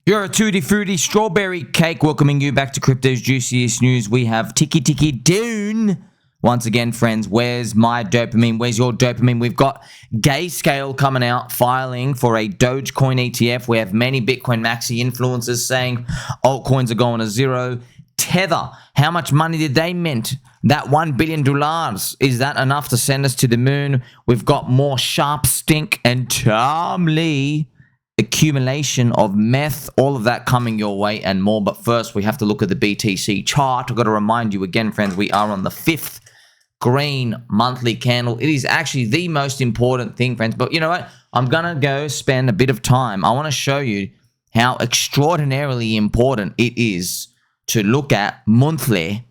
You're a tutti fruity strawberry cake, welcoming you back to crypto's juiciest news. We have Ticky DOON. Once again, friends, where's my dopamine? Where's your dopamine? We've got Grayscale coming out, filing for a DogeCoin ETF. We have many Bitcoin maxi influencers saying altcoins are going to zero. Tether, how much money did they mint? That $1 billion. Is that enough to send us to the moon? We've got more sharp stink and timely accumulation of meth, all of that coming your way and more. But first, we have to look at the BTC chart. I've got to remind you again, friends, we are on the 5th green monthly candle. It is actually the most important thing, friends. But you know what? I'm going to go spend a bit of time. I want to show you how extraordinarily important it is to look at monthly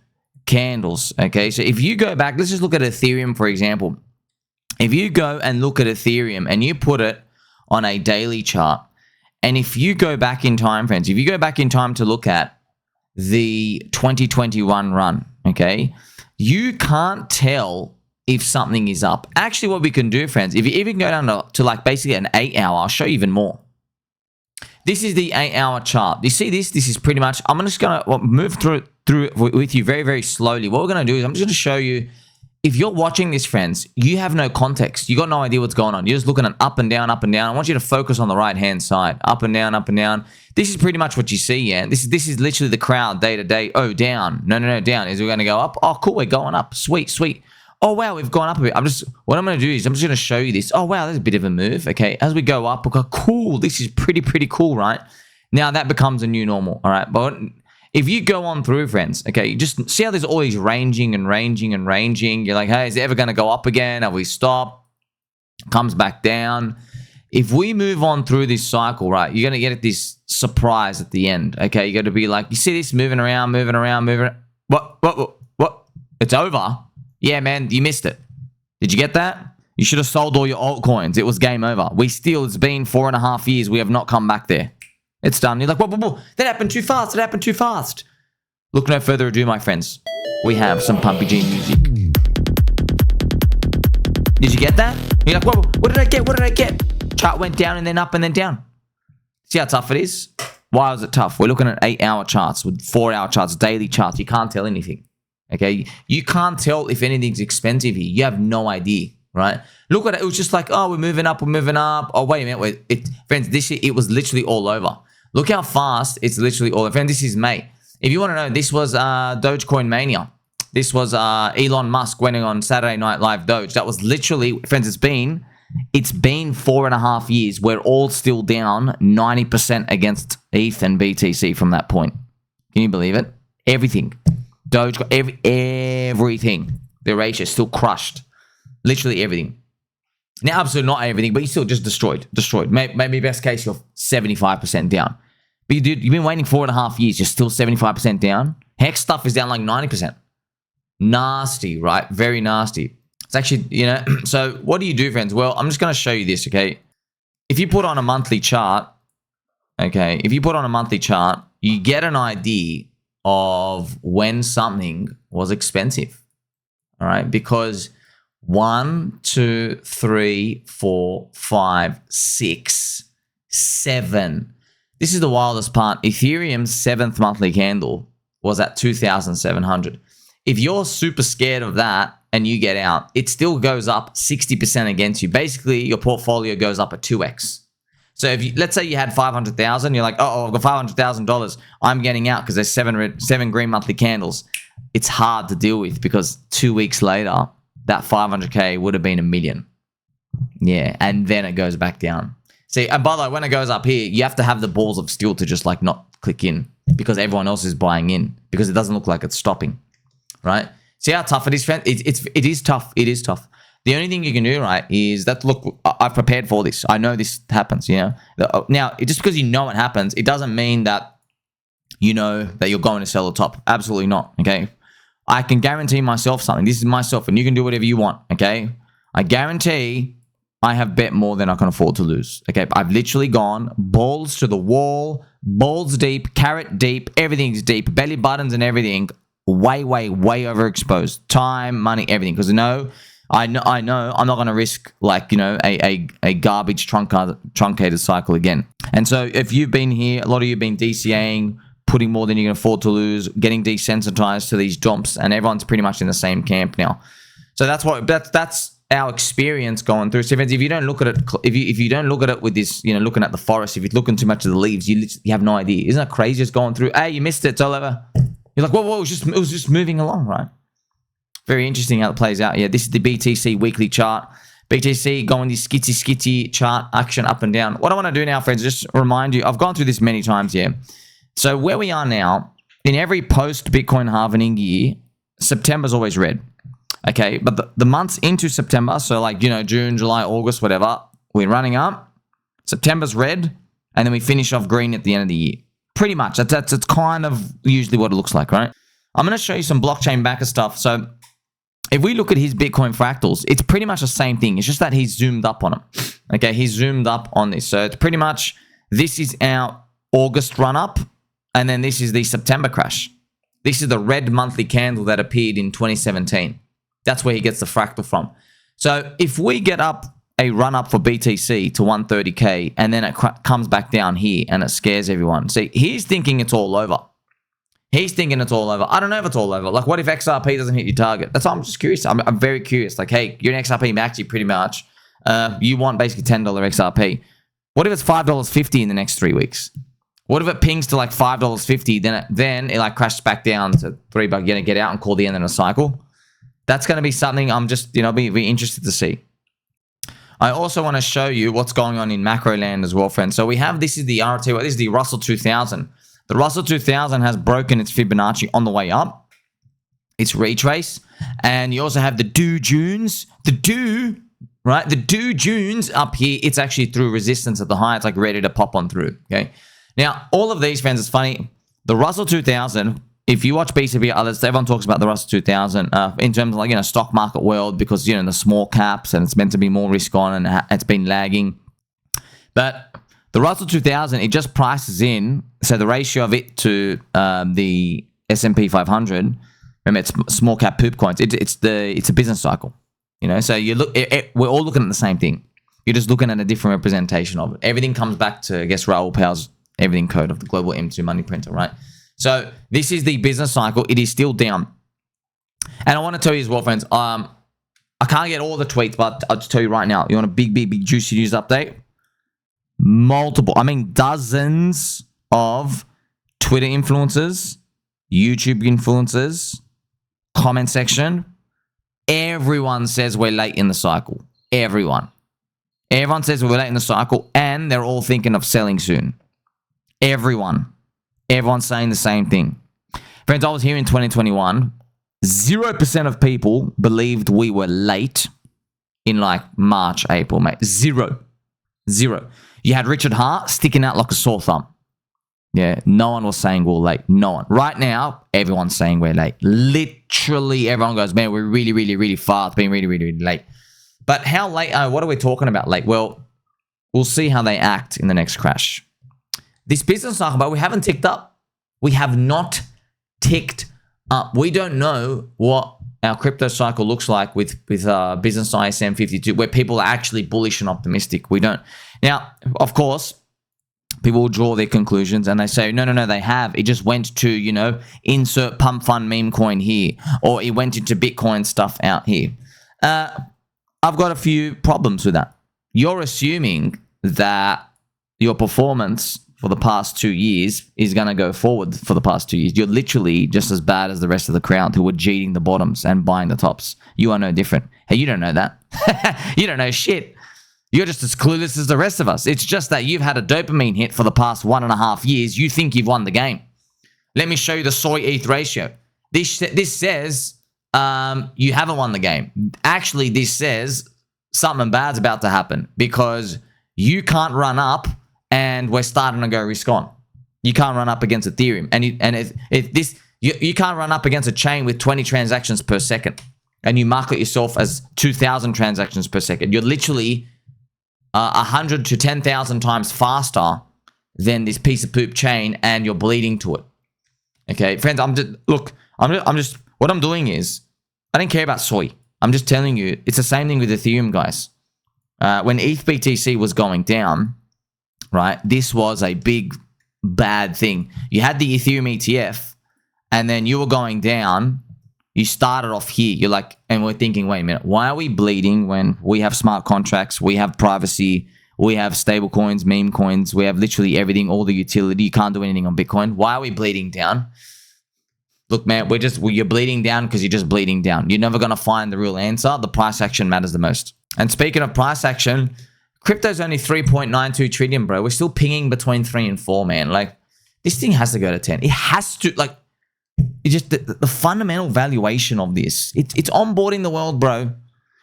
candles. Okay, so if you go back, let's just look at Ethereum, for example. If you go and look at Ethereum and you put it on a daily chart, and if you go back in time, friends, if you go back in time to look at the 2021 run, okay, you can't tell if something is up. Actually, what we can do, friends, if you even go down to like basically an 8 hour, I'll show you even more. This is the 8 hour chart. You see this? This is pretty much, I'm just going to move through it with you very, very slowly. What we're going to do is I'm just going to show you, if you're watching this, friends, you have no context. You got no idea what's going on. You're just looking at up and down, up and down. I want you to focus on the right-hand side. Up and down, up and down. This is pretty much what you see, yeah? This is literally the crowd day to day. Oh, down. No, down. Is we going to go up? Oh, cool, we're going up. Sweet, sweet. Oh, wow, we've gone up a bit. What I'm going to do is I'm just going to show you this. Oh, wow, there's a bit of a move. Okay, as we go up, we'll go, cool. This is pretty cool, right? Now, that becomes a new normal, all right? But if you go on through, friends, okay, you just see how there's all these ranging. You're like, hey, is it ever going to go up again? Have we stopped? Comes back down. If we move on through this cycle, right, you're going to get this surprise at the end, okay? You're going to be like, you see this moving around. What? It's over. Yeah, man, you missed it. Did you get that? You should have sold all your altcoins. It was game over. It's been 4.5 years. We have not come back there. It's done. You're like, whoa. That happened too fast. Look no further ado, my friends. We have some Pumpy G music. Did you get that? You're like, whoa, what did I get? Chart went down and then up and then down. See how tough it is? Why was it tough? We're looking at 8 hour charts with 4 hour charts, daily charts. You can't tell anything. Okay? You can't tell if anything's expensive here. You have no idea, right? Look at it. It was just like, oh, we're moving up. Oh, wait a minute. Friends, this shit, it was literally all over. Look how fast it's literally all over. Friends, this is May. If you want to know, this was DogeCoin Mania. This was Elon Musk winning on Saturday Night Live Doge. That was literally, friends, it's been 4.5 years. We're all still down 90% against ETH and BTC from that point. Can you believe it? Everything. Dogecoin, everything. The ratio is still crushed. Literally everything. Now, absolutely not everything, but you're still just destroyed. Maybe best case, you're 75% down. But dude, you've been waiting 4.5 years. You're still 75% down. Hex stuff is down like 90%. Nasty, right? Very nasty. It's actually, you know, so what do you do, friends? Well, I'm just going to show you this, okay? If you put on a monthly chart, okay, you get an idea of when something was expensive, all right? Because 1, 2, 3, 4, 5, 6, 7. This is the wildest part. Ethereum's 7th monthly candle was at 2,700. If you're super scared of that and you get out, it still goes up 60% against you. Basically, your portfolio goes up at 2x. So if you, let's say you had 500,000, you're like, oh, I've got $500,000. I'm getting out because there's seven green monthly candles. It's hard to deal with because 2 weeks later, that 500K would have been $1 million. Yeah, and then it goes back down. See, and by the way, when it goes up here, you have to have the balls of steel to just like not click in because everyone else is buying in because it doesn't look like it's stopping, right? See how tough it is, friend? It is tough. It is tough. The only thing you can do, right, is that, look, I've prepared for this. I know this happens, you know. Now, just because you know it happens, it doesn't mean that you know that you're going to sell the top. Absolutely not, okay? I can guarantee myself something. This is myself, and you can do whatever you want, okay? I guarantee I have bet more than I can afford to lose, okay? I've literally gone balls to the wall, balls deep, carrot deep, everything's deep, belly buttons and everything, way overexposed. Time, money, everything. Because I know I know I'm not going to risk like, you know, a garbage truncated cycle again. And so if you've been here, a lot of you have been DCAing, putting more than you can afford to lose, getting desensitized to these jumps, and everyone's pretty much in the same camp now. So that's our experience going through. So if you don't look at it, if you don't look at it with this, you know, looking at the forest, if you're looking too much at the leaves, you have no idea. Isn't that crazy? Just going through, hey, you missed it, it's all over. You're like, whoa, it was just moving along, right? Very interesting how it plays out. Yeah, this is the BTC weekly chart. BTC going the skitzy chart action up and down. What I want to do now, friends, just remind you, I've gone through this many times here. So where we are now, in every post-Bitcoin halvening year, September's always red. Okay, but the months into September, so like, you know, June, July, August, whatever, we're running up. September's red, and then we finish off green at the end of the year. Pretty much. That's kind of usually what it looks like, right? I'm going to show you some blockchain backer stuff. So if we look at his Bitcoin fractals, it's pretty much the same thing. It's just that he's zoomed up on it. Okay, he's zoomed up on this. So it's pretty much, this is our August run up, and then this is the September crash. This is the red monthly candle that appeared in 2017. That's where he gets the fractal from. So if we get up a run up for BTC to 130K and then it comes back down here and it scares everyone. See, he's thinking it's all over. He's thinking it's all over. I don't know if it's all over. Like, what if XRP doesn't hit your target? That's why I'm just curious. I'm very curious. Like, hey, you're an XRP maxi pretty much. You want basically $10 XRP. What if it's $5.50 in the next 3 weeks? What if it pings to like $5.50, then it like crashes back down to $3? You're gonna get out and call the end of the cycle. That's going to be something I'm just, you know, be interested to see. I also want to show you what's going on in macro land as well, friends. So we have, this is the RT, this is the Russell 2000. The Russell 2000 has broken its Fibonacci on the way up. It's retrace. And you also have the DOONs. Right? The DOONs up here, it's actually through resistance at the high. It's like ready to pop on through, okay? Now, all of these, friends, it's funny. The Russell 2000... If you watch BCB, others, everyone talks about the Russell 2000 in terms of like, you know, stock market world, because, you know, the small caps and it's meant to be more risk on and it's been lagging. But the Russell 2000, it just prices in, so the ratio of it to the S&P 500, remember it's small cap poop coins, it's a business cycle, you know. So you look, we're all looking at the same thing. You're just looking at a different representation of it. Everything comes back to, I guess, Raoul Pal's everything code of the global M2 money printer, right? So this is the business cycle. It is still down. And I want to tell you as well, friends, I can't get all the tweets, but I'll just tell you right now. You want a big juicy news update? Dozens of Twitter influencers, YouTube influencers, comment section. Everyone says we're late in the cycle. Everyone says we're late in the cycle, and they're all thinking of selling soon. Everyone's saying the same thing. Friends, I was here in 2021. 0% of people believed we were late in like March, April, mate. Zero. You had Richard Hart sticking out like a sore thumb. Yeah, no one was saying we're late. No one. Right now, everyone's saying we're late. Literally, everyone goes, man, we're really far. It's been really late. But how late? What are we talking about late? Well, we'll see how they act in the next crash. This business cycle, but we haven't ticked up. We have not ticked up. We don't know what our crypto cycle looks like with business ISM 52, where people are actually bullish and optimistic. We don't. Now, of course, people will draw their conclusions and they say, no, they have. It just went to, you know, insert pump fund meme coin here, or it went into Bitcoin stuff out here. I've got a few problems with that. You're assuming that your performance for the past 2 years is going to go forward for the past 2 years. You're literally just as bad as the rest of the crowd who were jeeting the bottoms and buying the tops. You are no different. Hey, you don't know that. You don't know shit. You're just as clueless as the rest of us. It's just that you've had a dopamine hit for the past 1.5 years. You think you've won the game. Let me show you the soy ETH ratio. This says you haven't won the game. Actually, this says something bad's about to happen because you can't run up and we're starting to go risk on. You can't run up against Ethereum. You can't run up against a chain with 20 transactions per second and you market yourself as 2,000 transactions per second. You're literally 100 to 10,000 times faster than this piece of poop chain and you're bleeding to it. Okay, friends, what I'm doing is, I don't care about soy. I'm just telling you, it's the same thing with Ethereum, guys. When ETH-BTC was going down, right, this was a big, bad thing. You had the Ethereum ETF, and then you were going down. You started off here. You're like, and we're thinking, wait a minute, why are we bleeding when we have smart contracts, we have privacy, we have stable coins, meme coins, we have literally everything, all the utility. You can't do anything on Bitcoin. Why are we bleeding down? Look, man, you're bleeding down because you're just bleeding down. You're never going to find the real answer. The price action matters the most. And speaking of price action, crypto's only 3.92 trillion, bro. We're still pinging between 3 and 4, man. Like, this thing has to go to 10. It has to, like, it's just the fundamental valuation of this. It's onboarding the world, bro.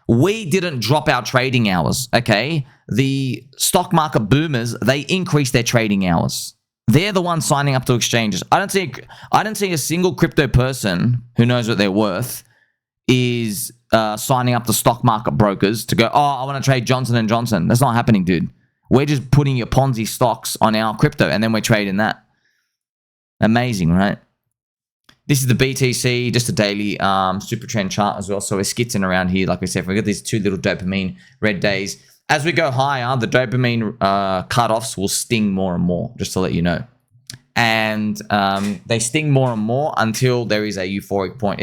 We didn't drop our trading hours, okay? The stock market boomers, they increased their trading hours. They're the ones signing up to exchanges. I don't see a single crypto person who knows what they're worth is signing up to stock market brokers to go, oh, I want to trade Johnson & Johnson. That's not happening, dude. We're just putting your Ponzi stocks on our crypto, and then we're trading that. Amazing, right? This is the BTC, just a daily super trend chart as well. So we're skitzing around here. Like I said, we got these 2 little dopamine red days. As we go higher, the dopamine cutoffs will sting more and more, just to let you know. And they sting more and more until there is a euphoric point.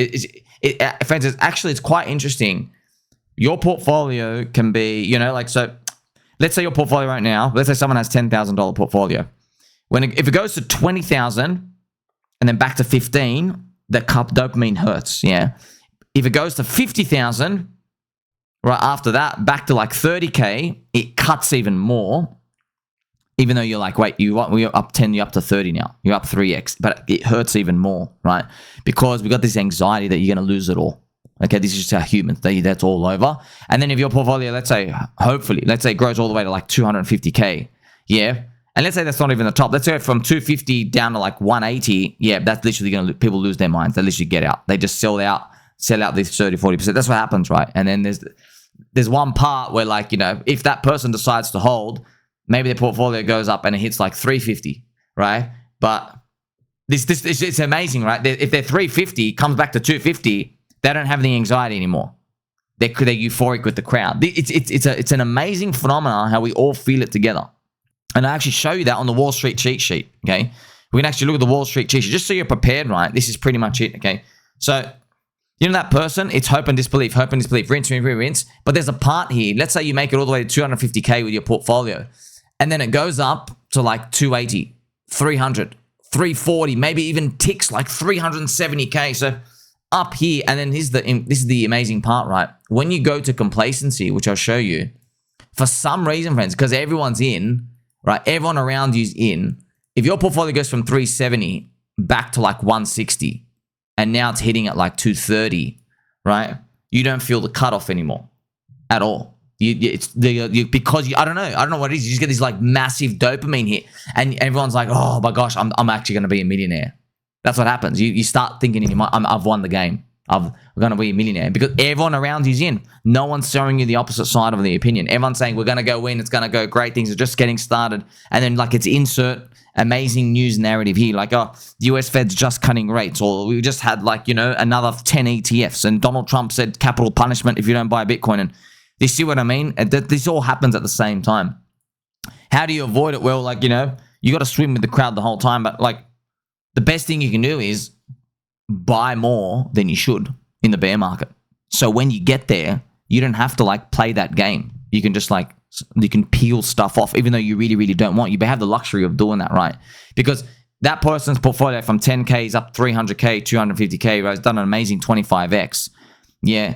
Friends, it's quite interesting. Your portfolio can be, you know, like, so let's say your portfolio right now, let's say someone has $10,000 portfolio. If it goes to 20,000 and then back to 15, the dopamine hurts, yeah. If it goes to 50,000, right after that, back to like 30K, it cuts even more. Even though you're like, wait, we're up 10, you're up to 30 now. You're up 3x, but it hurts even more, right? Because we got this anxiety that you're going to lose it all. Okay, this is just how humans, that's all over. And then if your portfolio, let's say, hopefully, let's say it grows all the way to like 250K, yeah? And let's say that's not even the top. Let's say from 250 down to like 180. Yeah, that's literally going to, people lose their minds. They literally get out. They just sell out this 30, 40%. That's what happens, right? And then there's one part where, like, you know, if that person decides to hold, maybe their portfolio goes up and it hits like 350, right? But it's amazing, right? If they're 350, comes back to 250, they don't have the anxiety anymore. They're euphoric with the crowd. It's an amazing phenomenon how we all feel it together. And I actually show you that on the Wall Street cheat sheet, okay? We can actually look at the Wall Street cheat sheet just so you're prepared, right? This is pretty much it, okay? So, you know that person, it's hope and disbelief, rinse. But there's a part here. Let's say you make it all the way to 250K with your portfolio. And then it goes up to like 280, 300, 340, maybe even ticks like 370K. So up here, and then this is the amazing part, right? When you go to complacency, which I'll show you, for some reason, friends, because everyone's in, right? Everyone around you's in. If your portfolio goes from 370 back to like 160, and now it's hitting at like 230, right? You don't feel the cutoff anymore at all. Because I don't know what it is. You just get this like massive dopamine hit, and everyone's like, oh my gosh, I'm actually going to be a millionaire. That's what happens. You start thinking in your mind, I've won the game. I'm going to be a millionaire, because everyone around you's in. No one's showing you the opposite side of the opinion. Everyone's saying we're going to go win. It's going to go great. Things are just getting started. And then like it's insert amazing news narrative here. Like, oh, the US Fed's just cutting rates, or we just had like, you know, another 10 ETFs, and Donald Trump said capital punishment if you don't buy Bitcoin. And you see what I mean? This all happens at the same time. How do you avoid it? Well, like, you know, you got to swim with the crowd the whole time. But like the best thing you can do is buy more than you should in the bear market. So when you get there, you don't have to like play that game. You can just like, you can peel stuff off, even though you really, really don't want. You have the luxury of doing that, right? Because that person's portfolio from 10K is up 300K, 250K, right? It's done an amazing 25X. Yeah.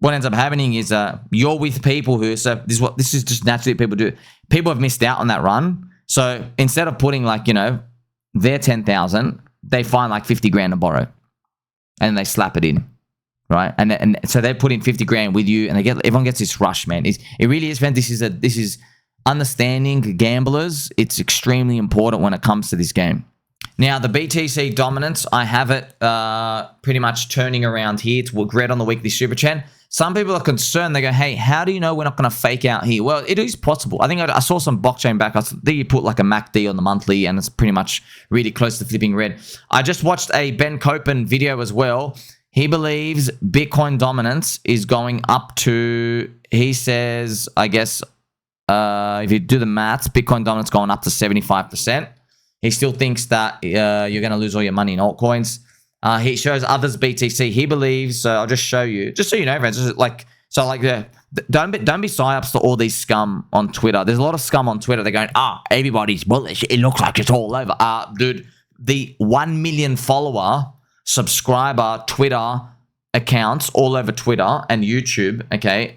What ends up happening is you're with people who, so this is just naturally what people do. People have missed out on that run. So instead of putting like, you know, their 10,000, they find like 50 grand to borrow, and they slap it in, right? And so they put in 50 grand with you, and everyone gets this rush, man. It really is, man. This is understanding gamblers. It's extremely important when it comes to this game. Now, the BTC dominance, I have it pretty much turning around here. It's red on the weekly super trend. Some people are concerned. They go, hey, how do you know we're not going to fake out here? Well, it is possible. I think I saw some blockchain back. I think you put like a MACD on the monthly, and it's pretty much really close to flipping red. I just watched a Ben Copen video as well. He believes Bitcoin dominance is going up to, he says, I guess, if you do the maths, Bitcoin dominance going up to 75%. He still thinks that you're going to lose all your money in altcoins. He shows others BTC. He believes, I'll just show you, just so you know, friends, don't be psyops to all these scum on Twitter. There's a lot of scum on Twitter. They're going, everybody's bullish. It looks like it's all over. Dude, the 1 million follower, subscriber, Twitter accounts all over Twitter and YouTube, okay?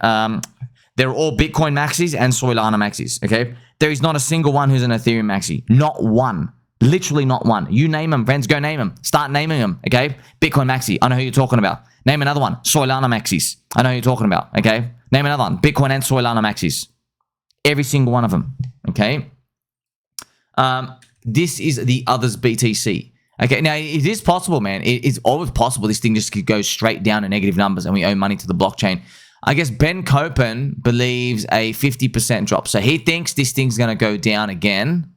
They're all Bitcoin maxis and Soylana maxis, okay? There is not a single one who's an Ethereum maxi. Not one. Literally not one. You name them, friends. Go name them. Start naming them, okay? Bitcoin maxi. I know who you're talking about. Name another one. Soylana maxis. I know who you're talking about, okay? Name another one. Bitcoin and Soylana maxis. Every single one of them, okay? This is the others BTC. Okay, now it is possible, man. It's always possible this thing just could go straight down to negative numbers and we owe money to the blockchain. I guess Ben Copen believes a 50% drop. So he thinks this thing's going to go down again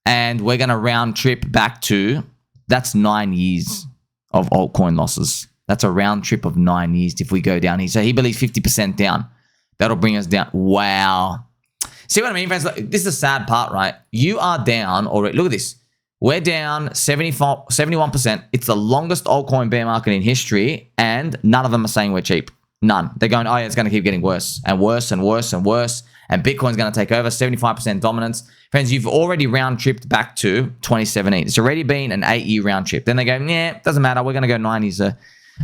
and we're going to round trip back to, that's 9 years of altcoin losses. That's a round trip of 9 years if we go down here. So he believes 50% down. That'll bring us down. Wow. See what I mean, friends? This is the sad part, right? You are down already. Look at this. We're down 71%. It's the longest altcoin bear market in history, and none of them are saying we're cheap. None. They're going, oh yeah, it's going to keep getting worse and worse and worse and worse, and Bitcoin's going to take over, 75% dominance. Friends, you've already round-tripped back to 2017. It's already been an 8-year round trip. Then they go, yeah, doesn't matter. We're going to go 90s.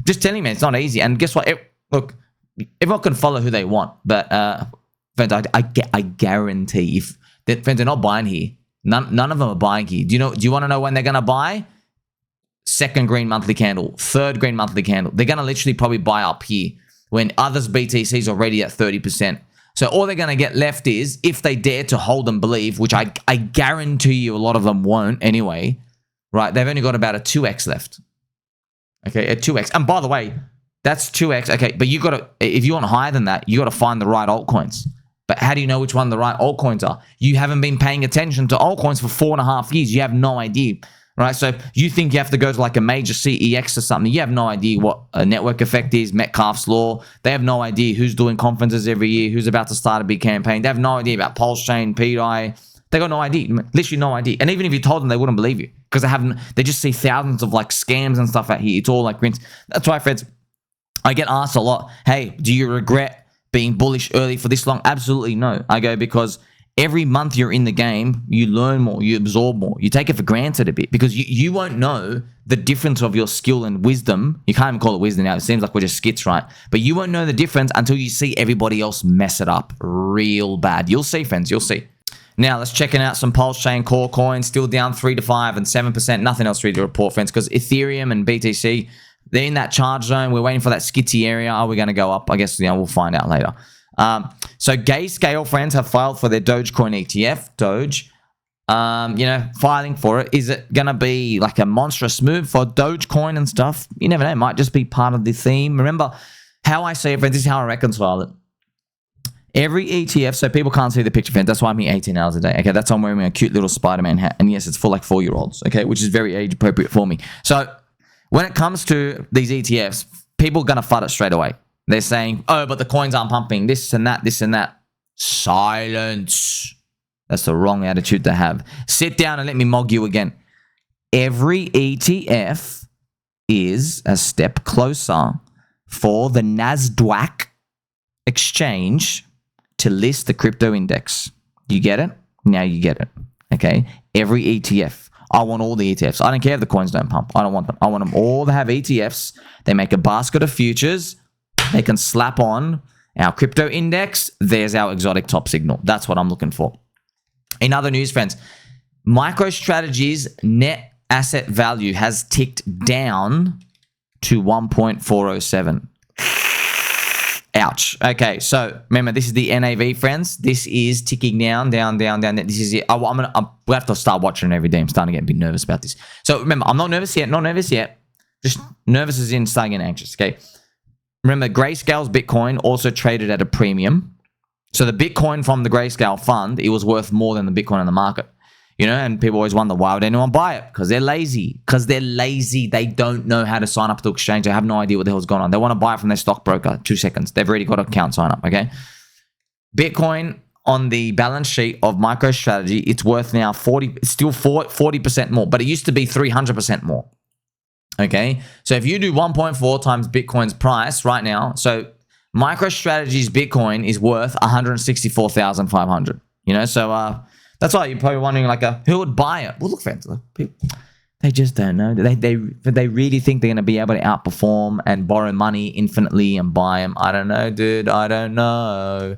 Just telling you, man, it's not easy. And guess what? Look, everyone can follow who they want, but friends, I guarantee if friends are not buying here, none of them are buying here. Do you want to know when they're going to buy? Second green monthly candle, third green monthly candle. They're going to literally probably buy up here when others BTC is already at 30%. So all they're going to get left is, if they dare to hold and believe, which I guarantee you a lot of them won't anyway, right? They've only got about a 2x left. Okay, a 2x. And by the way, that's 2x. Okay, but you got to, if you want higher than that, you got to find the right altcoins. But how do you know which one the right altcoins are? You haven't been paying attention to altcoins for 4.5 years. You have no idea, right? So you think you have to go to like a major CEX or something. You have no idea what a network effect is, Metcalfe's law. They have no idea who's doing conferences every year, who's about to start a big campaign. They have no idea about Pulse Chain, PDI. They got no idea, literally no idea. And even if you told them, they wouldn't believe you because they just see thousands of like scams and stuff out here. It's all like grins. That's why, friends, I get asked a lot, hey, do you regret being bullish early for this long? Absolutely no. I go, because every month you're in the game, you learn more, you absorb more, you take it for granted a bit because you won't know the difference of your skill and wisdom. You can't even call it wisdom now. It seems like we're just skits, right? But you won't know the difference until you see everybody else mess it up real bad. You'll see, friends, you'll see. Now, let's check out some Pulse Chain core coins, still down 3 to 5 and 7%. Nothing else really to report, friends, because Ethereum and BTC, they're in that charge zone. We're waiting for that Skitzy area. Are we going to go up? I guess we'll find out later. So Gayscale, friends, have filed for their DogeCoin ETF, Doge. Filing for it. Is it going to be like a monstrous move for DogeCoin and stuff? You never know. It might just be part of the theme. Remember how I say it, friends. This is how I reconcile it. Every ETF, so people can't see the picture, friends. That's why I'm here 18 hours a day. Okay, that's why I'm wearing a cute little Spider-Man hat. And yes, it's for like 4-year-olds, okay, which is very age appropriate for me. So when it comes to these ETFs, people are going to FUD it straight away. They're saying, oh, but the coins aren't pumping, this and that, this and that. Silence. That's the wrong attitude to have. Sit down and let me mog you again. Every ETF is a step closer for the NASDAQ exchange to list the crypto index. You get it? Now you get it. Okay? Every ETF. I want all the ETFs. I don't care if the coins don't pump. I don't want them. I want them all to have ETFs. They make a basket of futures. They can slap on our crypto index. There's our exotic top signal. That's what I'm looking for. In other news, friends, MicroStrategy's net asset value has ticked down to 1.407. Ouch. Okay, so remember, this is the NAV, friends. This is ticking down. This is it. We have to start watching it every day. I'm starting to get a bit nervous about this. So remember, I'm not nervous yet. Just nervous as in starting getting anxious, okay? Remember, Grayscale's Bitcoin also traded at a premium. So the Bitcoin from the Grayscale fund, it was worth more than the Bitcoin in the market. You know, and people always wonder, why would anyone buy it? Because they're lazy. Because they're lazy. They don't know how to sign up to exchange. They have no idea what the hell's going on. They want to buy it from their stockbroker. 2 seconds. They've already got an account sign up, okay? Bitcoin on the balance sheet of MicroStrategy, it's worth now 40% more, but it used to be 300% more. Okay, so if you do 1.4 times Bitcoin's price right now, so MicroStrategy's Bitcoin is worth 164,500. You know, so that's why you're probably wondering, like, who would buy it? Well, look, friends, people, they just don't know. They really think they're going to be able to outperform and borrow money infinitely and buy them. I don't know, dude. I don't know.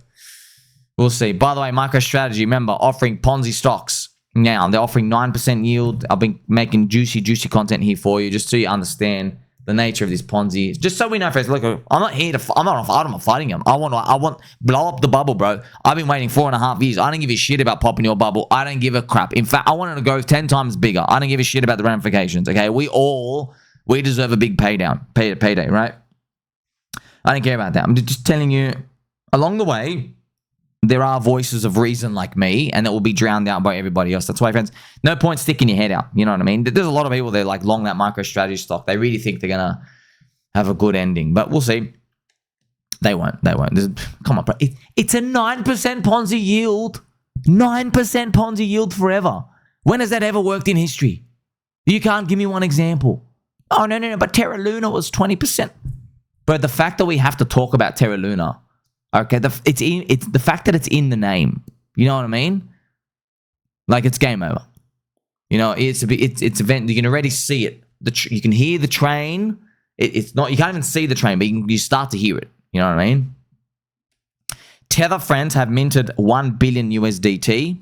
We'll see. By the way, MicroStrategy, remember, offering Ponzi stocks. Now, they're offering 9% yield. I've been making juicy content here for you, just so you understand the nature of this Ponzi. Just so we know, friends, look, I'm not here to, I'm not fighting them. I want blow up the bubble, bro. I've been waiting 4.5 years. I don't give a shit about popping your bubble. I don't give a crap. In fact, I want it to go 10 times bigger. I don't give a shit about the ramifications, okay? We deserve a big payday, right? I don't care about that. I'm just telling you, along the way, there are voices of reason like me, and it will be drowned out by everybody else. That's why, friends, no point sticking your head out. You know what I mean? There's a lot of people that like long that MicroStrategy stock. They really think they're going to have a good ending, but we'll see. They won't. Come on, bro. It's a 9% Ponzi yield. 9% Ponzi yield forever. When has that ever worked in history? You can't give me one example. Oh, no. But Terra Luna was 20%. But the fact that we have to talk about Terra Luna, okay, it's the fact that it's in the name. You know what I mean? Like, it's game over. You know, it's event. You can already see it. You can hear the train. It's not. You can't even see the train, but you start to hear it. You know what I mean? Tether, friends, have minted 1 billion USDT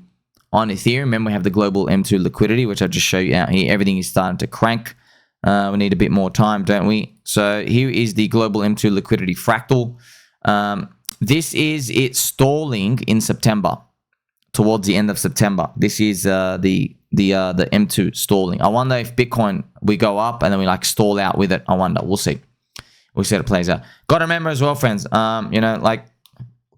on Ethereum. Remember, we have the global M2 liquidity, which I'll just show you out here. Everything is starting to crank. We need a bit more time, don't we? So here is the global M2 liquidity fractal. This is it stalling in September, towards the end of September. This is the M2 stalling. I wonder if Bitcoin, we go up and then we like stall out with it. I wonder. We'll see. We'll see how it plays out. Got to remember as well, friends. You know, like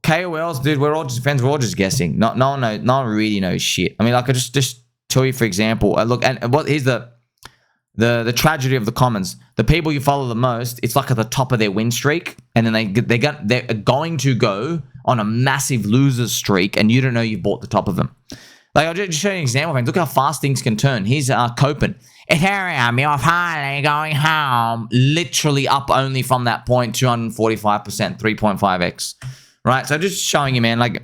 KOLs, dude. We're all just friends. We're all just guessing. No one really knows shit. I mean, like I just tell you, for example. Look, and what is the tragedy of the commons? The people you follow the most, it's like at the top of their win streak, and then they're going to go on a massive losers streak, and you don't know you bought the top of them. Like, I'll just show you an example, friends. Look how fast things can turn. Here's Copen. Ethereum, you're finally going home. Literally up only from that point, 245%, 3.5x. Right? So just showing you, man, like,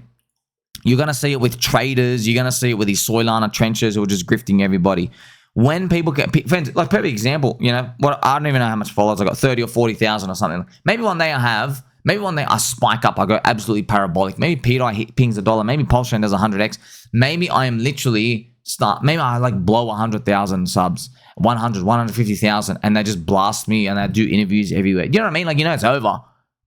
you're going to see it with traders. You're going to see it with these Soylana trenches who are just grifting everybody. When people get, friends, like, perfect example, you know, I don't even know how much followers I got, 30 or 40,000 or something. Maybe one day I spike up, I go absolutely parabolic. Maybe Peter pings $1. Maybe Pulse does 100x. Maybe I am literally maybe I like blow 100,000 subs, 100, 150,000, and they just blast me and I do interviews everywhere. You know what I mean? Like, you know, it's over.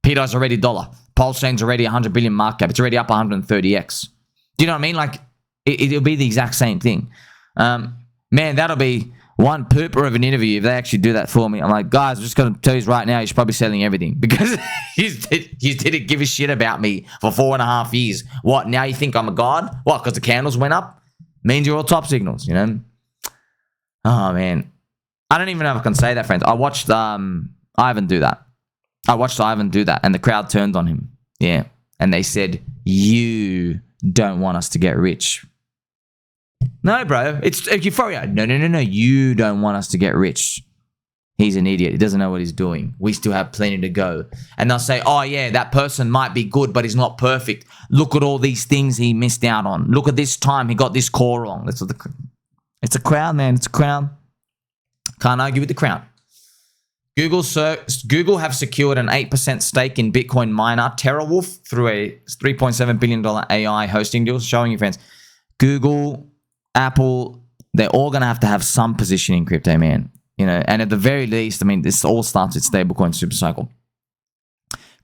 Peter's already $1. Pulse Chain's already 100 billion market cap. It's already up 130x. Do you know what I mean? Like, it'll be the exact same thing. Man, that'll be one pooper of an interview if they actually do that for me. I'm like, guys, I'm just going to tell you right now, you're probably selling everything because you didn't give a shit about me for 4.5 years. What, now you think I'm a god? What, because the candles went up? Means you're all top signals, you know? Oh, man. I don't even know if I can say that, friends. I watched Ivan do that. And the crowd turned on him. Yeah. And they said, you don't want us to get rich. No, bro. It's euphoria. No. You don't want us to get rich. He's an idiot. He doesn't know what he's doing. We still have plenty to go. And they'll say, oh, yeah, that person might be good, but he's not perfect. Look at all these things he missed out on. Look at this time he got this core wrong. It's a crowd, man. It's a crowd. Can't argue with the crowd. Google have secured an 8% stake in Bitcoin miner TerraWolf through a $3.7 billion AI hosting deal. Showing you, friends. Google, Apple, they're all going to have some position in crypto, man. You know, and at the very least, I mean, this all starts with stablecoin supercycle.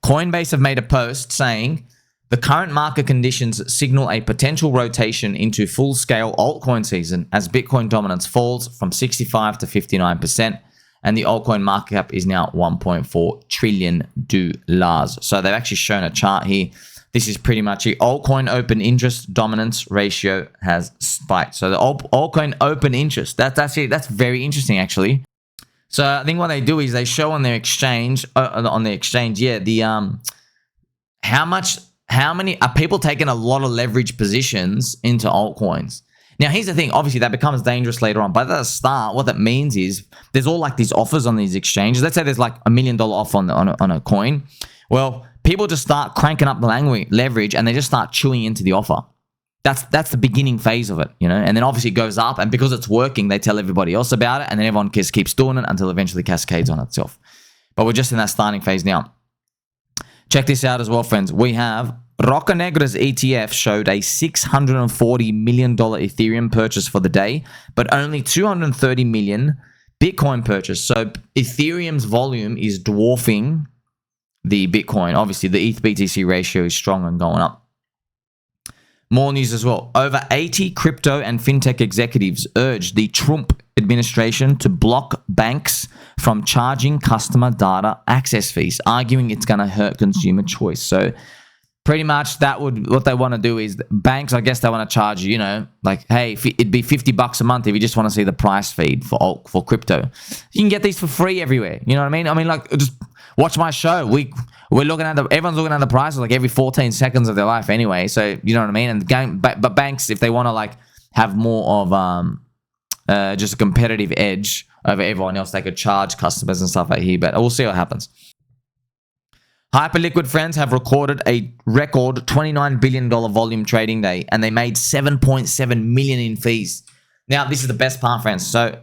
Coinbase have made a post saying the current market conditions signal a potential rotation into full-scale altcoin season as Bitcoin dominance falls from 65 to 59%, and the altcoin market cap is now $1.4 trillion. So they've actually shown a chart here. this is pretty much it. Altcoin open interest dominance ratio has spiked. So the altcoin open interest, that's very interesting actually. So I think what they do is they show on their exchange, how many are people taking a lot of leverage positions into altcoins. Now, here's the thing. Obviously, that becomes dangerous later on. But at the start, what that means is there's all like these offers on these exchanges. Let's say there's like $1 million off on a coin. Well, people just start cranking up the leverage and they just start chewing into the offer. That's the beginning phase of it, you know? And then obviously it goes up, and because it's working, they tell everybody else about it, and then everyone just keeps doing it until eventually cascades on itself. But we're just in that starting phase now. Check this out as well, friends. We have Roca Negra's ETF showed a $640 million Ethereum purchase for the day, but only 230 million Bitcoin purchase. So Ethereum's volume is dwarfing the Bitcoin. Obviously, the ETH-BTC ratio is strong and going up. More news as well. Over 80 crypto and fintech executives urged the Trump administration to block banks from charging customer data access fees, arguing it's going to hurt consumer choice. So pretty much what they want to do is banks, I guess they want to charge you, like, hey, it'd be $50 a month if you just want to see the price feed for crypto. You can get these for free everywhere. You know what I mean? I mean, like, just watch my show. We're looking at everyone's looking at the prices like every 14 seconds of their life anyway. So you know what I mean? And but banks, if they want to like have more of just a competitive edge over everyone else, they could charge customers and stuff like here. But we'll see what happens. HyperLiquid friends have recorded a record $29 billion volume trading day, and they made 7.7 million in fees. Now, this is the best part, friends. So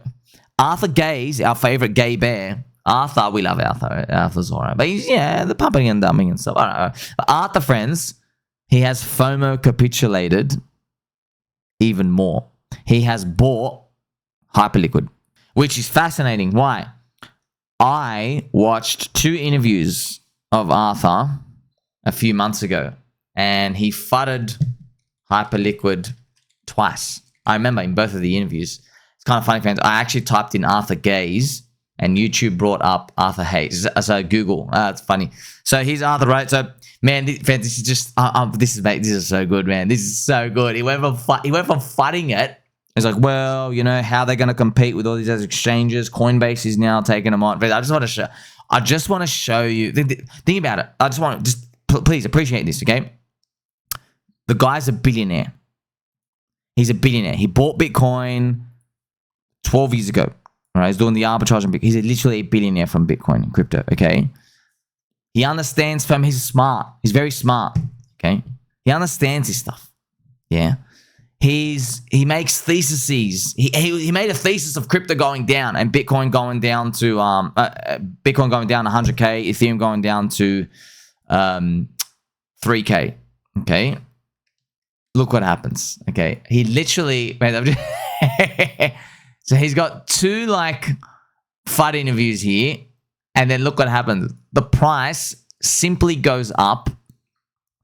Arthur Gaze, our favorite gay bear, Arthur, we love Arthur. Arthur's all right. But he's, the pumping and dumping and stuff. I don't know. But Arthur, friends, he has FOMO capitulated even more. He has bought HyperLiquid, which is fascinating. Why? I watched 2 interviews of Arthur a few months ago, and he fudded HyperLiquid twice. I remember in both of the interviews. It's kind of funny, friends. I actually typed in Arthur Gaze, and YouTube brought up Arthur Hayes. So Google. It's funny. So here's Arthur, right? So, man, this is just, this is so good, man. This is so good. He went from fudding it. It's like, well, how they're going to compete with all these other exchanges. Coinbase is now taking them on. I just want to show you. Think about it. Please appreciate this, okay? The guy's a billionaire. He's a billionaire. He bought Bitcoin 12 years ago. All right, he's doing the arbitrage on Bitcoin. He's literally a billionaire from Bitcoin and crypto, okay? He understands, he's smart. He's very smart, okay? He understands this stuff, yeah? He makes theses. He made a thesis of crypto going down and Bitcoin going down to Bitcoin going down 100K, Ethereum going down to 3K. Okay, look what happens. Okay, he literally so he's got 2 like FUD interviews here, and then look what happens. The price simply goes up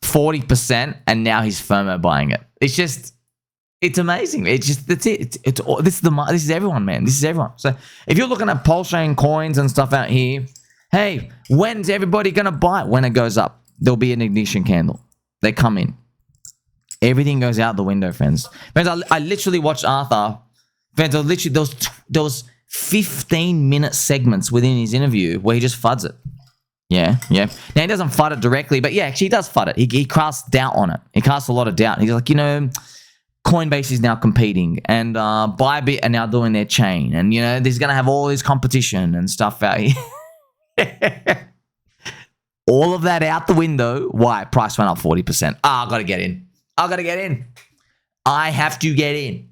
40%, and now he's FOMO buying it. It's amazing. It's just, that's it. This is everyone, man. This is everyone. So if you're looking at Pulse Chain coins and stuff out here, hey, when's everybody going to buy it? When it goes up, there'll be an ignition candle. They come in. Everything goes out the window, friends. Friends, I literally watched Arthur. Friends, there was 15-minute segments within his interview where he just FUDs it. Yeah. Now, he doesn't FUD it directly, but yeah, actually he does FUD it. He casts doubt on it. He casts a lot of doubt. He's like, Coinbase is now competing, and Bybit are now doing their chain, and there's gonna have all this competition and stuff out here. All of that out the window. Why? Price went up 40%. I gotta get in. I have to get in.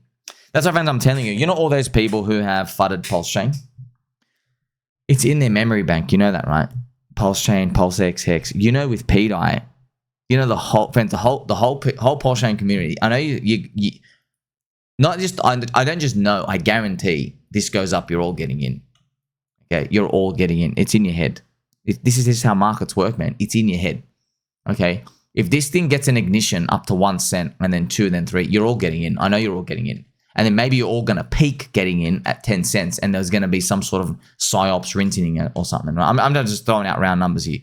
That's why, friends, I'm telling you. All those people who have FUDed Pulse Chain, it's in their memory bank. You know that, right? Pulse Chain, Pulse X, Hex. With PDI. The whole Pulse Chain community. I know you not just, I don't just know, I guarantee this goes up, you're all getting in. Okay, you're all getting in. It's in your head. This is how markets work, man. It's in your head. Okay, if this thing gets an ignition up to 1 cent and then 2 and then 3, you're all getting in. I know you're all getting in. And then maybe you're all going to peak getting in at 10 cents, and there's going to be some sort of psyops rinsing it or something. Right? I'm just throwing out round numbers here.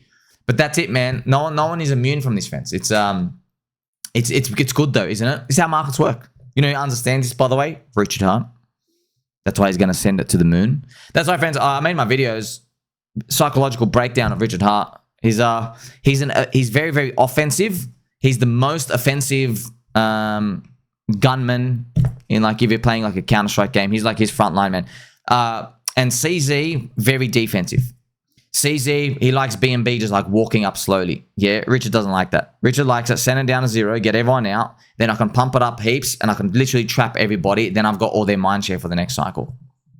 But that's it, man. No one is immune from this, friends. It's good though, isn't it? It's how markets work. You know who understands this, by the way? Richard Hart. That's why he's going to send it to the moon. That's why, friends, I made my videos, psychological breakdown of Richard Hart. He's very, very offensive. He's the most offensive gunman in, like, if you're playing like a Counter-Strike game. He's like his front line, man. And CZ, very defensive. CZ, he likes BNB just like walking up slowly. Yeah, Richard doesn't like that. Richard likes it, send it down to 0, get everyone out. Then I can pump it up heaps and I can literally trap everybody. Then I've got all their mind share for the next cycle.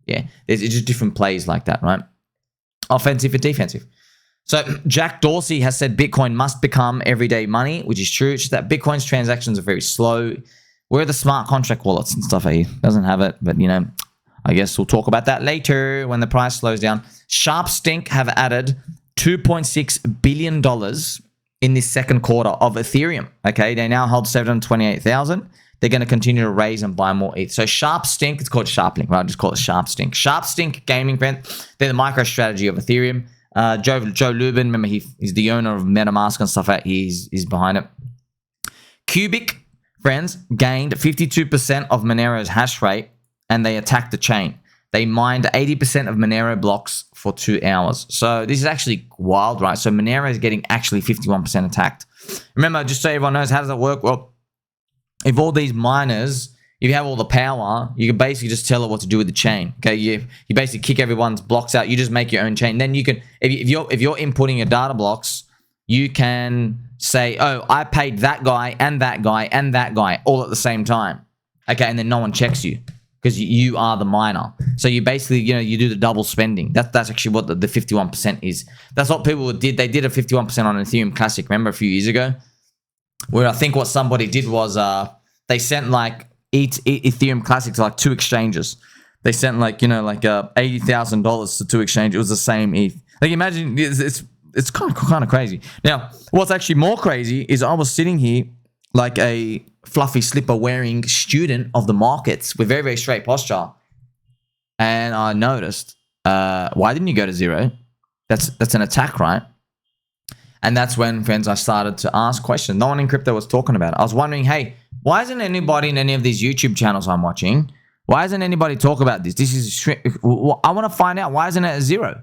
Yeah, it's just different plays like that, right? Offensive and defensive. So Jack Dorsey has said Bitcoin must become everyday money, which is true. It's just that Bitcoin's transactions are very slow. Where are the smart contract wallets and stuff? He doesn't have it, but you know, I guess we'll talk about that later when the price slows down. Sharp Stink have added $2.6 billion in this second quarter of Ethereum. Okay, they now hold 728,000. They're going to continue to raise and buy more ETH. So Sharp Stink, it's called Sharplink, right? I'll just call it Sharp Stink. Sharp Stink Gaming, friend. They're the MicroStrategy of Ethereum. Joe Lubin, remember he's the owner of MetaMask and stuff like that. He's behind it. Cubic, friends, gained 52% of Monero's hash rate and they attacked the chain. They mined 80% of Monero blocks for 2 hours. So this is actually wild, right? So Monero is getting actually 51% attacked. Remember, just so everyone knows, how does that work? Well, if all these miners, if you have all the power, you can basically just tell it what to do with the chain. Okay, you basically kick everyone's blocks out. You just make your own chain. Then you can, if you're inputting your data blocks, you can say, oh, I paid that guy and that guy and that guy all at the same time. Okay, and then no one checks you because you are the miner. So you basically, you know, you do the double spending. That's actually what the 51% is. That's what people did. They did a 51% on Ethereum Classic. Remember a few years ago, where I think what somebody did was they sent like Ethereum Classic to like 2 exchanges. They sent like, you know, like $80,000 to 2 exchanges. It was the same ETH. Like imagine it's kind of crazy. Now, what's actually more crazy is I was sitting here like a fluffy slipper wearing student of the markets with very, very straight posture. And I noticed, why didn't you go to 0? That's an attack, right? And that's when, friends, I started to ask questions. No one in crypto was talking about it. I was wondering, hey, why isn't anybody in any of these YouTube channels I'm watching? Why isn't anybody talk about this? I want to find out, why isn't it at 0?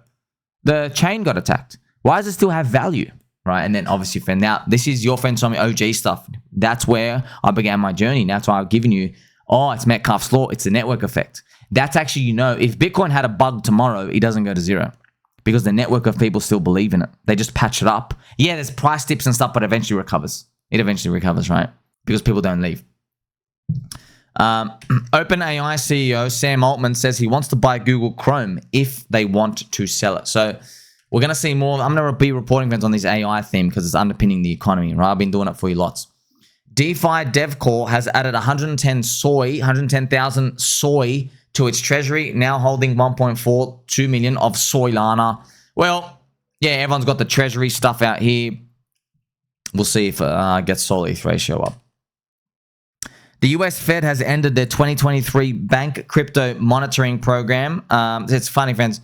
The chain got attacked. Why does it still have value? Right, and then obviously, friend, now this is your friend Tommy OG stuff. That's where I began my journey. That's why I've given you, oh, it's Metcalfe's law. It's the network effect. That's actually, you know, if Bitcoin had a bug tomorrow, it doesn't go to 0 because the network of people still believe in it. They just patch it up. Yeah, there's price dips and stuff, but eventually recovers. It eventually recovers, right? Because people don't leave. OpenAI CEO Sam Altman says he wants to buy Google Chrome if they want to sell it. So we're going to see more. I'm going to be reporting, friends, on this AI theme because it's underpinning the economy, right? I've been doing it for you lots. DeFi DevCore has added 110,000 soy to its treasury, now holding 1.42 million of Soylana. Well, yeah, everyone's got the treasury stuff out here. We'll see if it gets Sol ETH ratio up. The US Fed has ended their 2023 bank crypto monitoring program. It's funny, friends.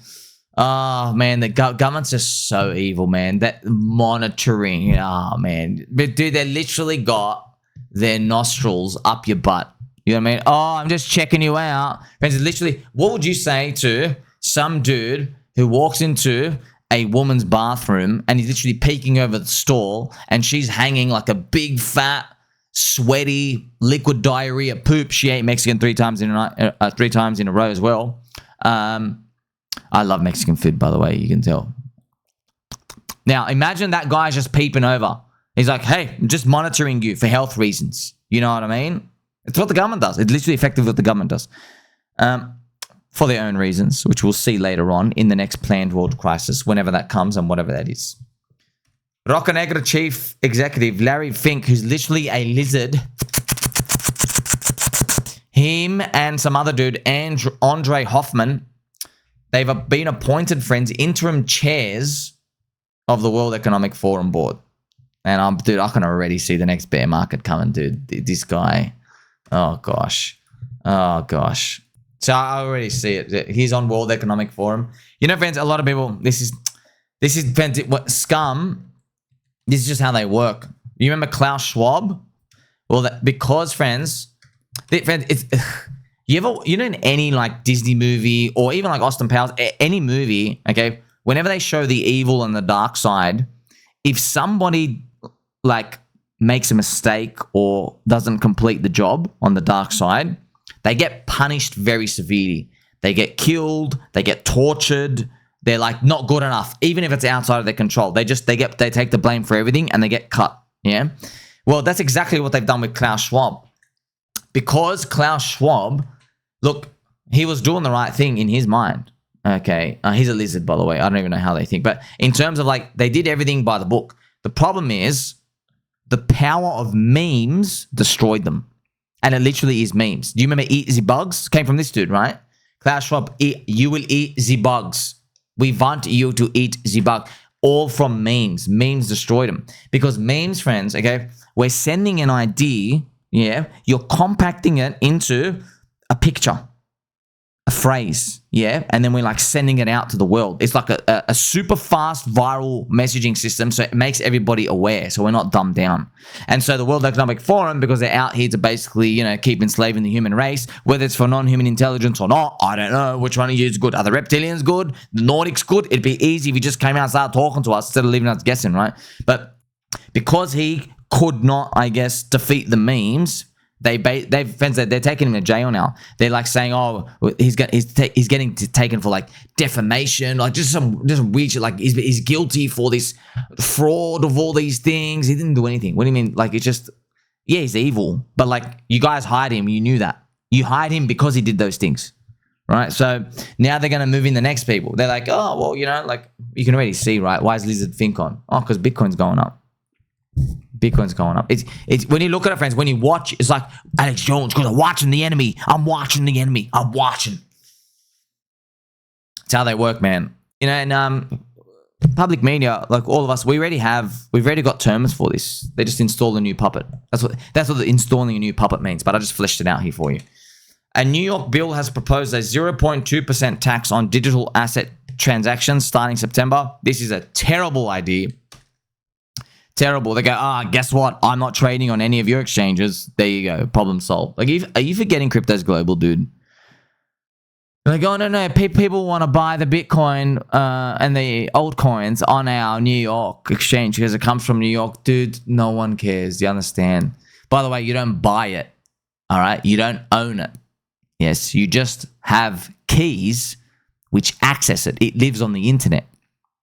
Oh, man, the government's just so evil, man. That monitoring, oh, man. But, dude, they literally got their nostrils up your butt. You know what I mean? Oh, I'm just checking you out. Friends, literally, what would you say to some dude who walks into a woman's bathroom and he's literally peeking over the stall and she's hanging like a big, fat, sweaty, liquid diarrhea poop? She ate Mexican 3 times in a row as well. I love Mexican food, by the way, you can tell. Now, imagine that guy's just peeping over. He's like, hey, I'm just monitoring you for health reasons. You know what I mean? It's what the government does. It's literally effectively what the government does. For their own reasons, which we'll see later on in the next planned world crisis, whenever that comes and whatever that is. Roca Negra chief executive Larry Fink, who's literally a lizard, him and some other dude, Andre Hoffman, they've been appointed, friends, interim chairs of the World Economic Forum board. And dude, I can already see the next bear market coming, dude. This guy, oh gosh. So I already see it. He's on World Economic Forum. You know, friends, a lot of people, this is friends, what scum This is just how they work. You remember Klaus Schwab? Well, because friends, it's you know in any like Disney movie or even like Austin Powers, any movie, okay, whenever they show the evil and the dark side, if somebody like makes a mistake or doesn't complete the job on the dark side, they get punished very severely. They get killed, they get tortured, they're like not good enough, even if it's outside of their control. They take the blame for everything and they get cut. Yeah. Well, that's exactly what they've done with Klaus Schwab. Because Klaus Schwab, look, he was doing the right thing in his mind. Okay. He's a lizard, by the way. I don't even know how they think. But in terms of like, they did everything by the book. The problem is the power of memes destroyed them. And it literally is memes. Do you remember eat the bugs? Came from this dude, right? Klaus Schwab, you will eat the bugs. We want you to eat the bug. All from memes. Memes destroyed them. Because memes, friends, okay, we're sending an idea, yeah, you're compacting it into a picture, a phrase, yeah, and then we're like sending it out to the world. It's like a super fast viral messaging system, so it makes everybody aware, so we're not dumbed down. And so the World Economic Forum, because they're out here to basically, you know, keep enslaving the human race, whether it's for non-human intelligence or not, I don't know which one of you is good. Are the reptilians good? The Nordics good? It'd be easy if you just came out and started talking to us instead of leaving us guessing, right? But because he could not, I guess, defeat the memes, they're taking him to jail now. They're like saying, oh, he's getting taken for like defamation, like just weird shit. Like he's guilty for this fraud of all these things. He didn't do anything. What do you mean? Like it's just, yeah, he's evil. But like you guys hide him. You knew that. You hide him because he did those things, right? So now they're gonna move in the next people. They're like, oh well, you know, like you can already see, right? Why is Lizard Fink on? Oh, because Bitcoin's going up. Bitcoin's going up. It's when you look at it, friends, when you watch, it's like Alex Jones because I'm watching the enemy. I'm watching the enemy. I'm watching. It's how they work, man. You know, and public media, like all of us, we've already got terms for this. They just install a new puppet. That's what the installing a new puppet means. But I just fleshed it out here for you. A New York bill has proposed a 0.2% tax on digital asset transactions starting September. This is a terrible idea. Terrible. They go, guess what? I'm not trading on any of your exchanges. There you go. Problem solved. Like, are you forgetting crypto's global, dude? They're like, oh, no. People want to buy the Bitcoin and the altcoins on our New York exchange because it comes from New York. Dude, no one cares. Do you understand? By the way, you don't buy it. All right? You don't own it. Yes, you just have keys which access it. It lives on the internet.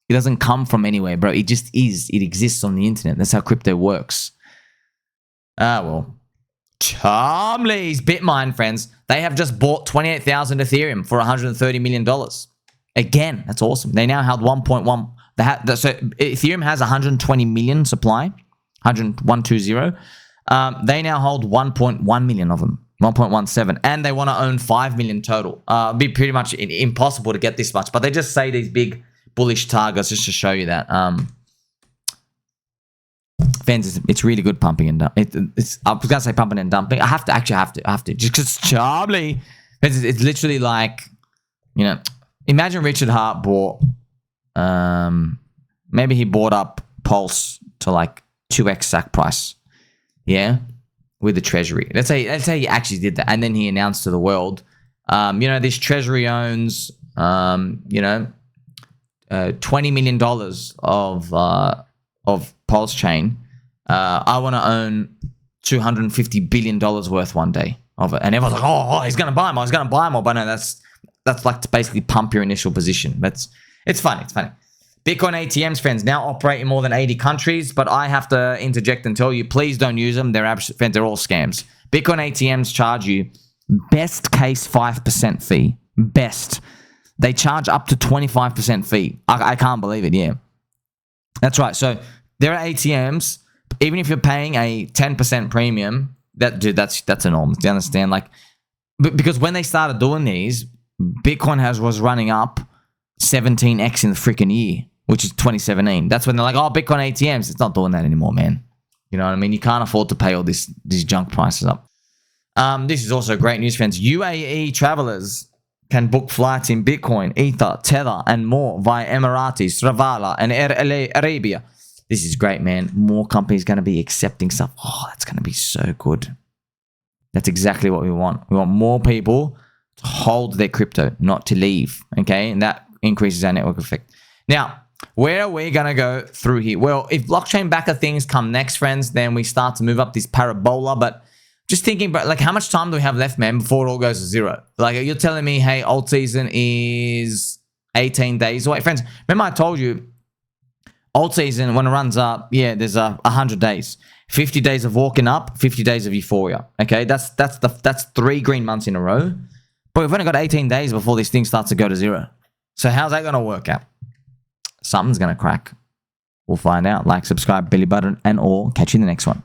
It doesn't come from anywhere, bro. It just is. It exists on the internet. That's how crypto works. Well. Chumleys. Bitmine, friends. They have just bought 28,000 Ethereum for $130 million. Again, that's awesome. They now held 1.1. So Ethereum has 120 million supply. 120. They now hold 1.1 million of them. 1.17. And they want to own 5 million total. It'd be pretty much impossible to get this much. But they just say these big bullish targets just to show you that. Fans, it's really good pumping and dumping. I was gonna say pumping and dumping. I have to just because it's Charlie. It's literally like, you know, imagine Richard Hart bought, maybe he bought up Pulse to like 2x sack price, yeah, with the Treasury. Let's say he actually did that, and then he announced to the world, you know, this Treasury owns, you know, $20 million of Pulse chain. I want to own $250 billion worth one day of it. And everyone's like, oh, he's going to buy more. He's going to buy more. But no, that's like to basically pump your initial position. It's funny. It's funny. Bitcoin ATMs, friends, now operate in more than 80 countries. But I have to interject and tell you, please don't use them. They're all scams. Bitcoin ATMs charge you best case 5% fee. Best. They charge up to 25% fee. I can't believe it. Yeah. That's right. So there are ATMs. Even if you're paying a 10% premium, that's enormous. Do you understand? Like, because when they started doing these, Bitcoin was running up 17x in the freaking year, which is 2017. That's when they're like, oh, Bitcoin ATMs. It's not doing that anymore, man. You know what I mean? You can't afford to pay all these junk prices up. This is also great news, friends. UAE travelers can book flights in Bitcoin, Ether, Tether, and more via Emiratis, Travala, and Air Arabia. This is great, man. More companies going to be accepting stuff. Oh, that's going to be so good. That's exactly what we want. We want more people to hold their crypto, not to leave. Okay, and that increases our network effect. Now, where are we going to go through here? Well, if blockchain backer things come next, friends, then we start to move up this parabola. But just thinking about, like, how much time do we have left, man, before it all goes to zero? Like, you're telling me, hey, alt season is 18 days away. Friends, remember I told you, alt season, when it runs up, yeah, there's 100 days. 50 days of walking up, 50 days of euphoria. Okay, that's 3 green months in a row. But we've only got 18 days before this thing starts to go to zero. So how's that going to work out? Something's going to crack. We'll find out. Like, subscribe, belly button, and all. Catch you in the next one.